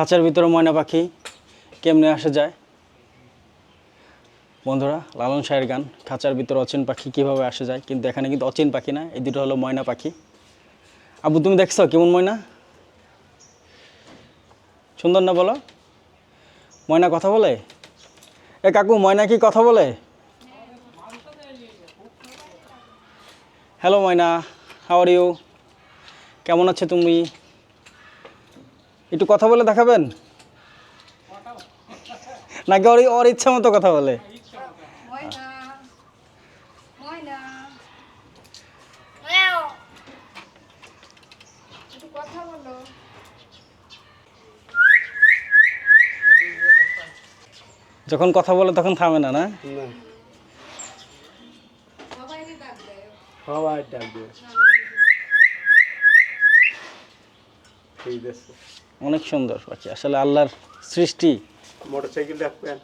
খাঁচার ভিতরে ময়না পাখি কেমনে আসে যায়। বন্ধুরা, লালন শাহের গান খাঁচার ভিতরে অচিন পাখি কিভাবে আসে যায়, কিন্তু এখানে কিন্তু অচিন পাখি না, এই দুটো হলো ময়না পাখি। আবু তুমি দেখছো কেমন ময়না? সুন্দর না বলো? ময়না কথা বলে? এ কাকু, ময়না কি কথা বলে? হ্যালো ময়না, হাউ আর ইউ? কেমন আছে তুমি? একটু কথা বলে দেখাবেন নাকি ওর ওর ইচ্ছা মতো কথা বলে? ময়না ময়না একটু কথা বলো। যখন কথা বলে তখন থামে না, না? না, সবাইকে ডাক দেয়। সবাই ডাক দিয়ে ঠিক আছে। অনেক সুন্দর পাখি, আসলে আল্লাহর সৃষ্টি। মোটরসাইকেল ডাকবেন।